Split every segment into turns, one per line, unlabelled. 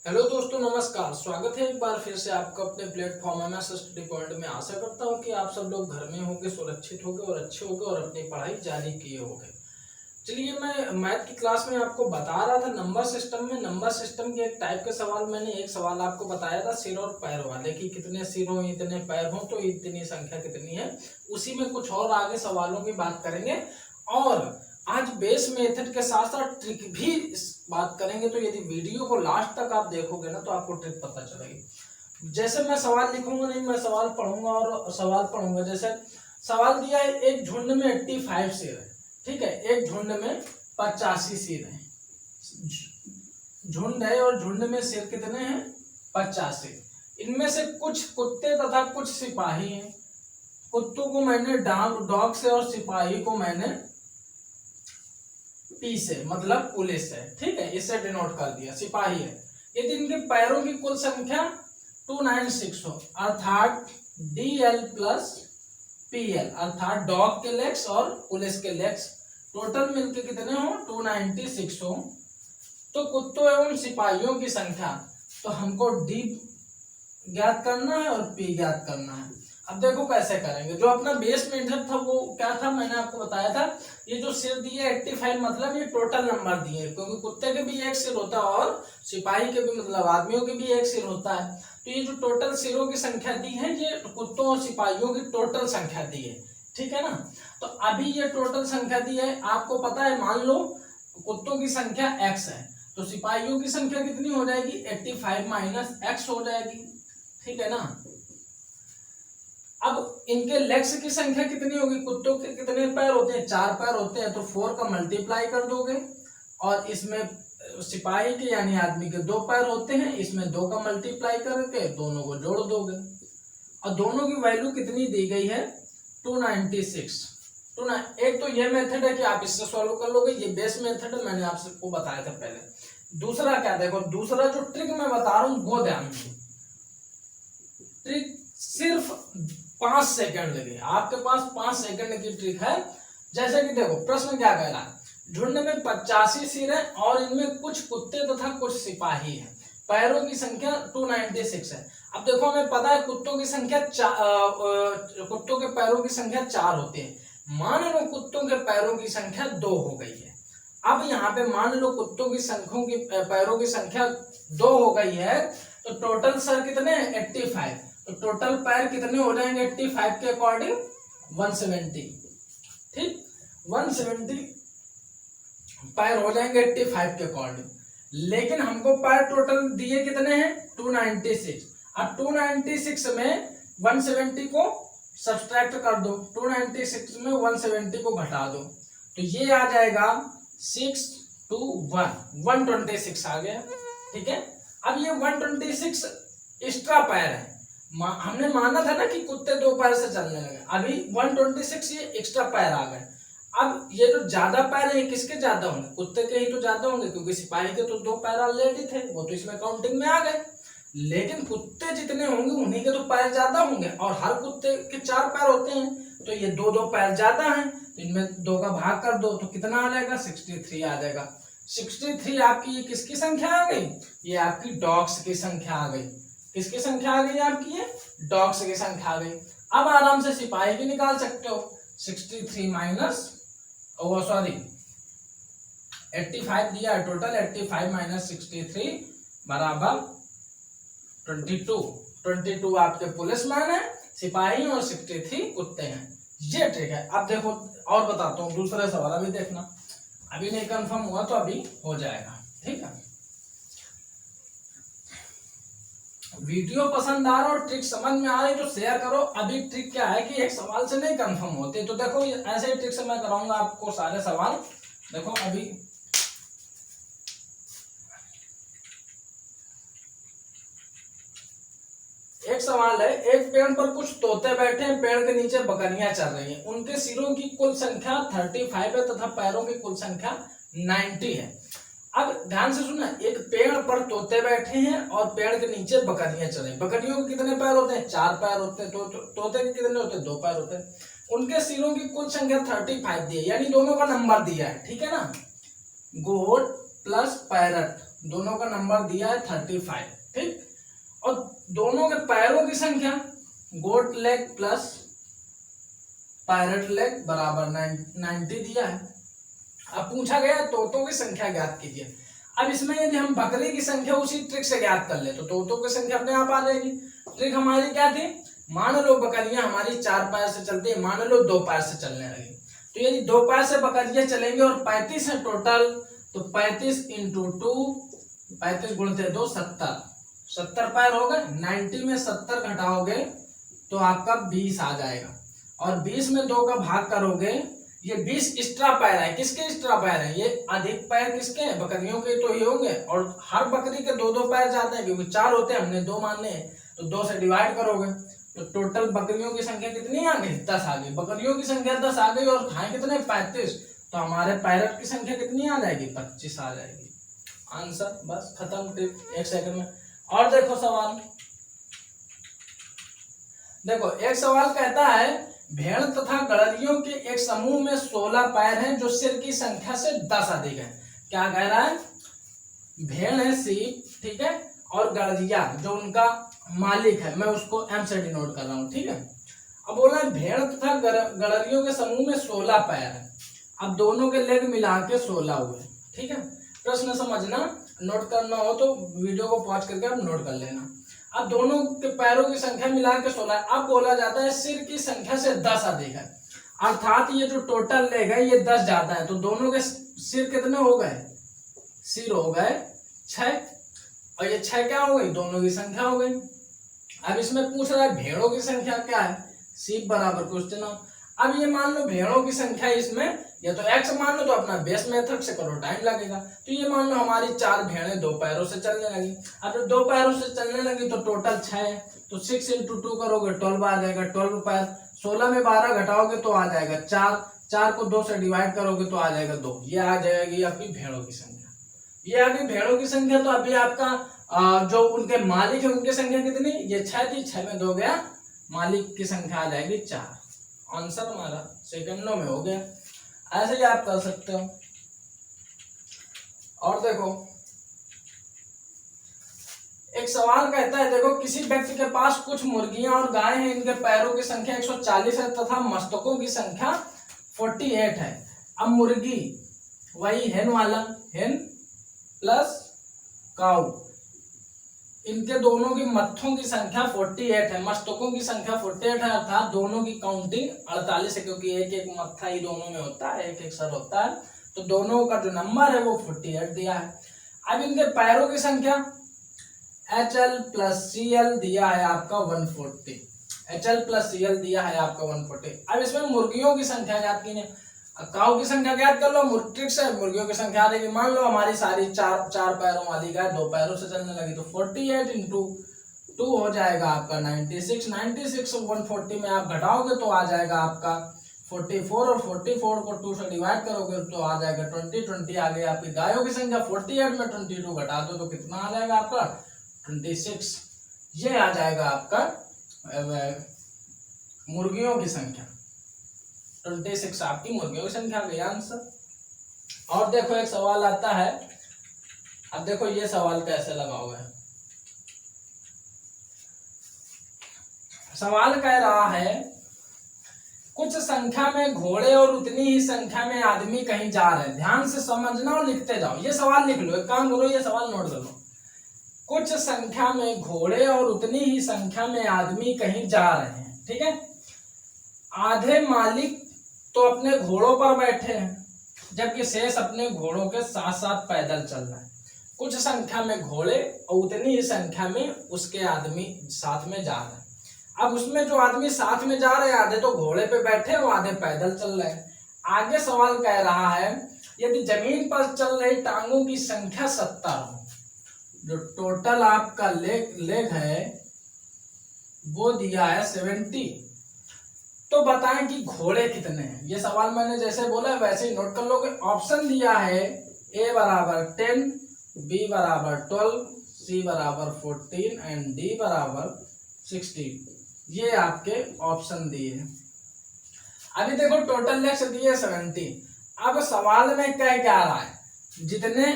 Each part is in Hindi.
हेलो दोस्तों, नमस्कार। स्वागत है एक बार फिर से आपका अपने प्लेटफॉर्म एमएस स्टडी पॉइंट में। आशा करता हूं कि आप सब लोग घर में होंगे, सुरक्षित होंगे और अच्छे होंगे और अपनी पढ़ाई जारी किए होंगे। चलिए, मैं मैथ की क्लास में आपको बता रहा था नंबर सिस्टम में। नंबर सिस्टम के एक टाइप के सवाल, मैंने एक सवाल आपको बताया था सिर और पैर वाले, कि कितने सिर हो इतने पैर हो तो इतनी संख्या कितनी है। उसी में कुछ और आगे सवालों की बात करेंगे और आज बेस मेथड के साथ साथ ट्रिक भी बात करेंगे। तो यदि वीडियो को लास्ट तक आप देखोगे ना तो आपको ट्रिक पता चलेगी। जैसे मैं सवाल लिखूंगा नहीं, मैं सवाल पढ़ूंगा और सवाल पढ़ूंगा। जैसे सवाल दिया है, एक झुंड में 85 सिर है, ठीक है। एक झुंड में 85 सिर है, झुंड है और झुंड में सिर कितने हैं? 85। इनमें से कुछ कुत्ते तथा कुछ सिपाही हैं। कुत्तों को मैंने डॉग से और सिपाही को मैंने पी से, मतलब पुलिस है, ठीक है, इससे डिनोट कर दिया। सिपाही है। यदि इनके पैरों की कुल संख्या 296 हो, अर्थात DL प्लस PL, अर्थात डॉग के लेग्स और पुलिस के लेग्स टोटल मिलके कितने हो? 296 हो, तो कुत्तों एवं सिपाहियों की संख्या, तो हमको D ज्ञात करना है और P ज्ञात करना है। अब देखो कैसे करेंगे। जो अपना बेस मेथड था वो क्या था, मैंने आपको बताया था। ये जो सिर दिए 85, मतलब ये टोटल नंबर दिए, क्योंकि कुत्ते के भी एक सिर होता है और सिपाही के भी, मतलब आदमियों के भी एक सिर होता है। तो ये जो टोटल सिरों की संख्या दी है, ये कुत्तों और सिपाहियों की टोटल संख्या दी है, ठीक है ना। तो अभी ये टोटल संख्या दी है, आपको पता है। मान लो कुत्तों की संख्या x है, तो सिपाहियों की संख्या कितनी हो जाएगी? 85 माइनस x हो जाएगी, ठीक है ना। अब इनके लेग्स की संख्या कितनी होगी? कुत्तों के कितने पैर होते हैं? 4 पैर होते हैं, तो 4 का मल्टीप्लाई कर दोगे। और इसमें सिपाही के यानी आदमी के 2 पैर होते हैं, इसमें 2 का मल्टीप्लाई करके दोनों को जोड़ दोगे। और दोनों की वैल्यू कितनी दी गई है? 296। एक तो ये मेथड है कि आप इससे सॉल्व कर लोगे, ये बेस मेथड है, मैंने आपको बताया था पहले। दूसरा क्या, देखो दूसरा जो ट्रिक मैं बता रहा हूं वो ध्यान दो। ट्रिक सिर्फ 5 सेकंड लगे, आपके पास 5 सेकंड की ट्रिक है। जैसे कि देखो प्रश्न क्या कह रहा है, झुंड में 85 सिर है और इनमें कुछ कुत्ते तथा कुछ सिपाही हैं। पैरों की संख्या 296 है। अब देखो हमें पता है कुत्तों की संख्या कुत्तों के पैरों की संख्या 4 होते हैं। मान लो कुत्तों के पैरों की संख्या 2 हो गई है। अब यहाँ पे मान लो कुत्तों की संख्यों की पैरों की संख्या 2 हो गई है, तो टोटल सर कितने? 85। तो टोटल पैर कितने हो जाएंगे 85 के अकॉर्डिंग? 170, ठीक। 170 पैर हो जाएंगे 85 के अकॉर्डिंग। लेकिन हमको पैर टोटल दिए कितने हैं? 296। अब 296 में 170 को सब्सट्रैक्ट कर दो, 296 में 170 को घटा दो, तो ये आ जाएगा 6 to 1, 126 आ गया, ठीक है। अब ये 126 एक्स्ट्रा पैर है। हमने माना था ना कि कुत्ते 2 पैर से चलने लगे, अभी 126 ये एक्स्ट्रा पैर आ गए। अब ये जो ज्यादा पैर है किसके ज्यादा होंगे? कुत्ते के ही तो ज्यादा होंगे, क्योंकि सिपाही के तो 2 पैर ऑलरेडी थे, वो तो इसमें काउंटिंग में आ गए। लेकिन कुत्ते जितने होंगे उन्हीं के तो पैर ज्यादा होंगे, और हर कुत्ते के 4 पैर होते हैं, तो ये 2 पैर ज्यादा हैं, तो इनमें 2 का भाग कर दो तो कितना आ जाएगा? 63 आ जाएगा। 63 आपकी ये किसकी संख्या आ गई? ये आपकी डॉग्स की संख्या आ गई। किसकी संख्या आ गई आपकी? ये डॉग्स की संख्या आ गई। अब आराम से सिपाही भी निकाल सकते हो। 63 माइनस, सॉरी 85 दिया है टोटल, 85 माइनस 63 बराबर 22 आपके पुलिस मैन है, सिपाही और 63 कुत्ते हैं। ये ट्रिक है। अब देखो और बताता हूँ दूसरा सवाल, अभी देखना, अभी नहीं कंफर्म हुआ तो अभी हो जाएगा, ठीक है। वीडियो पसंद आ रहा और ट्रिक समझ में आ रही तो शेयर करो। अभी ट्रिक क्या है कि एक सवाल से नहीं कंफर्म होते, तो देखो ऐसे ही ट्रिक से मैं कराऊंगा आपको सारे सवाल। देखो अभी एक सवाल है, एक पेड़ पर कुछ तोते बैठे हैं, पेड़ के नीचे बकरियां चल रही हैं। उनके सिरों की कुल संख्या 35 है तथा पैरों की कुल संख्या 90 है। अब ध्यान से सुनना, एक पेड़ पर तोते बैठे हैं और पेड़ के नीचे बकरियां चल रही हैं। बकरियों के कितने पैर होते हैं? 4 पैर होते हैं। तोते के कितने होते हैं? 2 पैर होते हैं। उनके सिरों की कुल संख्या 35 दी है, यानी दोनों का नंबर दिया है, ठीक है ना। गोट प्लस पैरट दोनों का नंबर दिया है 35, ठीक। और दोनों के पैरों की संख्या गोट लेग प्लस पैरट लेग बराबर 90 दिया है। अब पूछा गया तोतों की संख्या ज्ञात कीजिए। अब इसमें यदि हम बकरी की संख्या उसी ट्रिक से ज्ञात कर ले तो तोतों की संख्या अपने आप आ जाएगी। ट्रिक हमारी क्या थी, मान लो बकरियां हमारी 4 पैर से चलती है, मान लो 2 पैर से चलने लगी, तो यदि 2 पैर से बकरियां चलेंगे और 35 है टोटल, तो 35 इंटू 2, 35 गुणित 2 70 पैर हो गए। 90 में 70 घटाओगे तो आपका 20 आ जाएगा, और 20 में 2 का भाग करोगे, ये 20 एक्स्ट्रा पैर है। किसके एक्स्ट्रा पैर है, ये अधिक पैर किसके हैं, बकरियों के तो ये होंगे, और हर बकरी के 2-2 पैर जाते हैं, क्योंकि 4 होते हैं, हमने 2 मानने हैं, तो 2 से डिवाइड करोगे तो टोटल बकरियों की संख्या कितनी आ गई, 10 आ गई। बकरियों की संख्या 10 आ गई और खाए कितने 35, तो हमारे पैरट की संख्या कितनी आ जाएगी, 25 आ जाएगी। आंसर बस खत्म, ट्रिक 1 सेकंड में। और देखो सवाल, देखो एक सवाल कहता है भेड़ तथा गड़रियों के एक समूह में 16 पैर हैं जो सिर की संख्या से 10 अधिक है। क्या कह रहा है, भेड़ है सीप, ठीक है, और गड़रिया जो उनका मालिक है, मैं उसको एम से डिनोट कर रहा हूं, ठीक है। अब बोला है भेड़ तथा गड़रियों के समूह में 16 पैर है। अब दोनों के लेग मिला के 16 हुए, ठीक है। प्रश्न समझना, नोट करना हो तो वीडियो को पॉज करके आप नोट कर लेना। अब दोनों के पैरों की संख्या मिला के 16 है। अब बोला जाता है सिर की संख्या से 10 अधिक है, अर्थात ये जो टोटल लेग है ये 10 ज्यादा है, तो दोनों के सिर कितने हो गए, सिर हो गए 6, और ये 6 क्या हो गई, दोनों की संख्या हो गई। अब इसमें पूछ रहा है भेड़ों की संख्या क्या है, सीप बराबर क्वेश्चन। अब ये मान लो भेड़ों की संख्या इसमें, या तो x मान लो तो अपना बेस मेथड से करो, टाइम लगेगा। तो ये मान लो हमारी 4 भेड़ें 2 पैरों से चलने लगी। अब जब 2 पैरों से चलने लगी तो टोटल 6 है, तो 6 इंटू 2 करोगे 12 आ जाएगा, 12 पैर। 16 में 12 घटाओगे तो आ जाएगा 4, 4 को 2 से डिवाइड करोगे तो आ जाएगा 2। ये आ जाएगी आपकी भेड़ों की संख्या। ये आ गई भेड़ों की संख्या। तो अभी आपका जो उनके मालिक है उनकी संख्या कितनी, ये 6 थी, 6 में 2 गया, मालिक की संख्या आ जाएगी 4। आंसर हमारा सेकंडों में हो गया। ऐसे ही आप कर सकते हो। और देखो एक सवाल कहता है, देखो किसी व्यक्ति के पास कुछ मुर्गियां और गायें हैं, इनके पैरों की संख्या 140 है तथा मस्तकों की संख्या 48 है। अब मुर्गी वही हेन वाला, हेन प्लस काऊ, इनके दोनों की मत्थों की संख्या 48 है, मस्तकों की संख्या 48 है, अर्थात दोनों की काउंटिंग 48 है, क्योंकि एक एक मत्था ही दोनों में होता है, एक एक सर होता है, तो दोनों का जो नंबर है वो 48 दिया है। अब इनके पैरों की संख्या HL प्लस CL दिया है आपका 140, HL प्लस CL दिया है आपका 140। अब इसमें मुर्गियों की संख्या ज्ञात कीजिए। काऊ की संख्या ज्ञात कर लो, ट्रिक से मुर्गियों की संख्या आ जाएगी। मान लो हमारी सारी 4 पैरों वाली गाय 2 पैरों से चलने लगी, तो 48 इंटू 2 हो जाएगा आपका 96। 96 140 में आप घटाओगे तो आ जाएगा आपका 44, और 44 को 2 से डिवाइड करोगे तो आ जाएगा 20। 20 आ गई आपकी गायों की संख्या। 48 में 22 घटा दो तो कितना आ जाएगा आपका 26। ये आ जाएगा आपका मुर्गियों की संख्या, 26 आपकी मुर्गियों की संख्या का आंसर। और देखो एक सवाल आता है, अब देखो ये सवाल कैसे लगाओगे। सवाल कह रहा है कुछ संख्या में घोड़े और उतनी ही संख्या में आदमी कहीं जा रहे हैं। ध्यान से समझना और लिखते जाओ। ये सवाल लिख लो, एक काम करो ये सवाल नोट कर लो। कुछ संख्या में घोड़े और उतनी ही संख्या में आदमी कहीं जा रहे हैं, ठीक है। आधे मालिक तो अपने घोड़ों पर बैठे हैं, जबकि शेष अपने घोड़ों के साथ साथ पैदल चल रहा है। कुछ संख्या में घोड़े और उतनी ही संख्या में उसके आदमी साथ में जा रहे हैं। अब उसमें जो आदमी साथ में जा रहे हैं, आधे तो घोड़े पे बैठे और आधे पैदल चल रहे हैं। आगे सवाल कह रहा है यदि जमीन पर चल रही टांगों की संख्या 70 हो, जो टोटल आपका लेग है वो दिया है 70, तो बताएं कि घोड़े कितने हैं। ये सवाल मैंने जैसे बोला वैसे ही नोट कर लोगे। ऑप्शन दिया है A बराबर 10, B बराबर 12, C बराबर 14 एंड D बराबर 16। ये आपके ऑप्शन दिए। अभी देखो टोटल लेग्स दिए 70। अब सवाल में क्या रहा है, जितने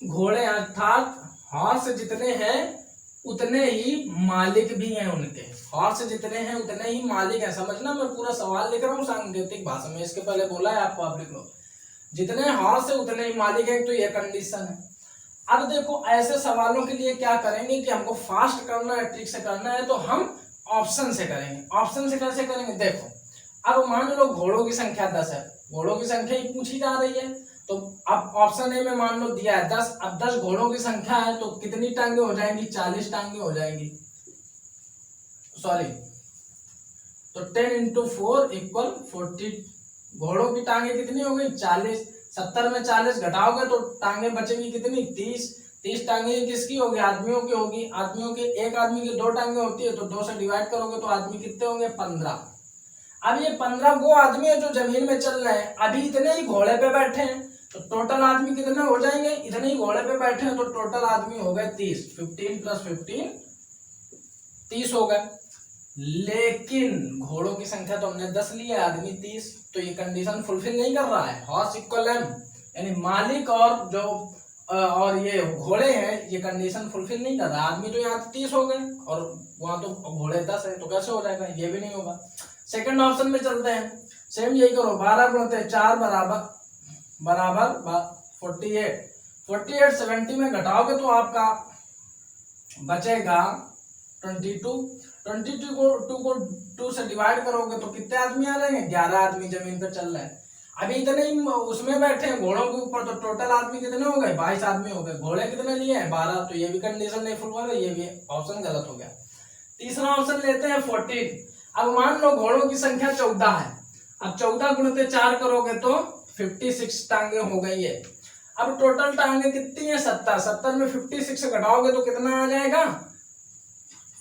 घोड़े अर्थात हॉर्स जितने हैं उतने ही मालिक भी हैं उनके। हॉर्स जितने हैं उतने ही मालिक हैं। समझना, मैं पूरा सवाल लिख रहा हूँ सांकेतिक भाषा में, इसके पहले बोला है आपको, आप लिख लो। जितने हॉर्स है उतने ही मालिक है, तो ये कंडीशन है। अब देखो ऐसे सवालों के लिए क्या करेंगे कि हमको फास्ट करना है, ट्रिक से करना है, तो हम ऑप्शन से करेंगे। ऑप्शन से कैसे करेंगे, देखो अब मान लो घोड़ों की संख्या 10 है, घोड़ों की संख्या ही पूछी जा रही है, तो अब ऑप्शन ए में मान लो दिया है 10। अब 10 घोड़ों की संख्या है तो कितनी टांगे हो जाएंगी, 40 टांगे हो जाएंगी, सॉरी, तो 10 × 4 = 40। घोड़ों की टांगे कितनी हो गई, 40। 70 में 40 घटाओगे तो टांगे बचेंगी कितनी, 30। 30 टांगे किसकी होगी, आदमियों की होगी। आदमियों के, एक आदमी की 2 टांगे होती है, तो 2 से डिवाइड करोगे तो आदमी कितने होंगे, 15। अब ये 15 वो आदमी है जो जमीन में चल रहे हैं, अभी इतने ही घोड़े पे बैठे हैं, तो टोटल आदमी कितने हो जाएंगे, इतने ही घोड़े पे बैठे हैं, तो टोटल आदमी हो गए 30। 15 + 15 30 हो गए। लेकिन घोड़ों की संख्या तो हमने 10 ली है, आदमी 30, तो ये कंडीशन फुलफिल नहीं कर रहा है। हॉर्स इक्वल एम, यानी मालिक और जो और ये घोड़े हैं, ये कंडीशन फुलफिल नहीं कर रहा। आदमी तो यहाँ 30 हो गए और वहां तो घोड़े 10 है, तो कैसे हो जाएगा, ये भी नहीं होगा। सेकंड ऑप्शन में चलते हैं, सेम यही करो, 12 × 4 बराबर 48। 48 70 में घटाओगे तो आपका बचेगा 22। 22 को 2 से डिवाइड करोगे तो कितने आदमी आ जाएंगे, 11 आदमी जमीन पर चल रहे हैं। अभी इतने ही उसमें बैठे हैं घोड़ों के ऊपर, तो टोटल आदमी कितने हो गए, 22 आदमी हो गए। घोड़े कितने लिए हैं, 12, तो ये भी कंडीशन नहीं फुल हुआ, ये भी ऑप्शन गलत हो गया। तीसरा ऑप्शन लेते हैं 14। अब मान लो घोड़ों की संख्या 14 है, अब 14 × 4 करोगे तो 56 टांगे हो गई है। अब टोटल टांगे कितनी है, 70। 70 में 56 घटाओगे तो कितना आ जाएगा,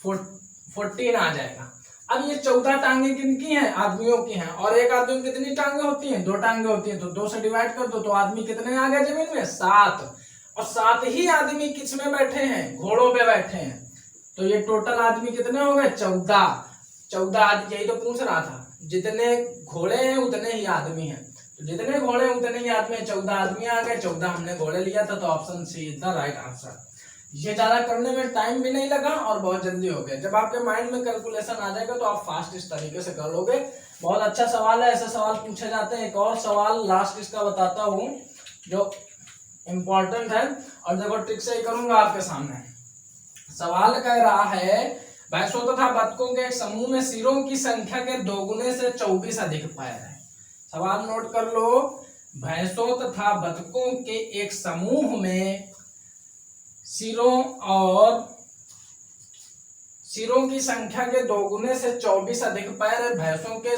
14 आ जाएगा। अब ये 14 टांगे किनकी हैं, आदमियों की हैं, और एक आदमी में कितनी टांगे होती हैं, 2 टांगे होती हैं, तो 2 से डिवाइड कर दो तो आदमी कितने आ गए जमीन में, 7। और 7 ही आदमी किस में बैठे हैं, घोड़ों पे बैठे हैं, तो ये टोटल आदमी कितने हो गए, 14। 14 आदमी, यही तो पूछ रहा था, जितने घोड़े हैं उतने ही आदमी हैं, तो जितने घोड़े हैं उतने ही आदमी हैं, 14 आदमी आ गए, 14 हमने घोड़े लिया था, तो option C is the right answer. ये ज्यादा करने में टाइम भी नहीं लगा और बहुत जल्दी हो गया। जब आपके माइंड में कैलकुलेशन आ जाएगा तो आप फास्ट इस तरीके से कर लोगे। बहुत अच्छा सवाल है, ऐसे सवाल पूछे जाते हैं। एक और सवाल लास्ट इसका बताता हूँ जो इम्पोर्टेंट है, और देखो ट्रिक से ही करूंगा आपके सामने। सवाल कह रहा है, भैंसों तथा बतखों के एक समूह में सिरों की संख्या के 2 गुने से 24 अधिक पैर है। सवाल नोट कर लो, भैंसों तथा बतखों के एक समूह में सिरों की संख्या के 2 गुने से 24 अधिक पैर है। भैंसों के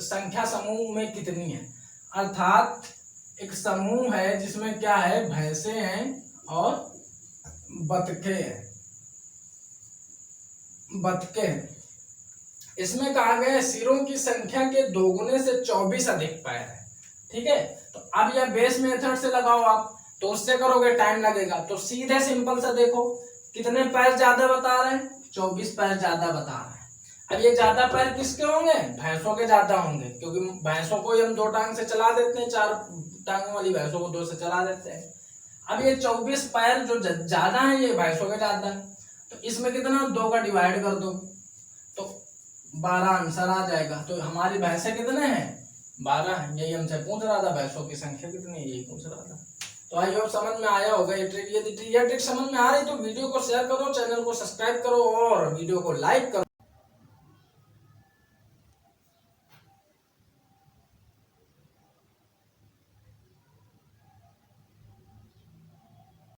संख्या समूह में कितनी है, अर्थात एक समूह है जिसमें क्या है, भैंसे हैं और बतखे हैं, इसमें कहा गया है सिरों की संख्या के 2 गुने से 24 अधिक पैर है। ठीक है, तो अब यह बेस मेथड से लगाओ आप, तो उससे करोगे टाइम लगेगा। तो सीधे सिंपल सा देखो, कितने पैर ज्यादा बता रहे हैं, 24 पैर ज्यादा बता रहे हैं। अब ये ज्यादा पैर किसके होंगे, भैंसों के ज्यादा होंगे, क्योंकि भैंसों को हम 2 टांग से चला देते हैं, 4 टांगों वाली भैंसों को 2 से चला देते हैं। अब ये 24 पैर जो ज्यादा है ये भैंसों के ज्यादा है, तो इसमें कितना, 2 का डिवाइड कर दो तो 12 आंसर आ जाएगा। तो हमारी भैंसे कितने हैं, 12 है। यही हमसे पूछ रहा था, भैंसों की संख्या कितनी है, यही पूछ रहा था। तो आई होप समझ में आया होगा ये ट्रिक। यदि ये ट्रिक समझ में आ रही तो वीडियो को शेयर करो, चैनल को सब्सक्राइब करो और वीडियो को लाइक करो।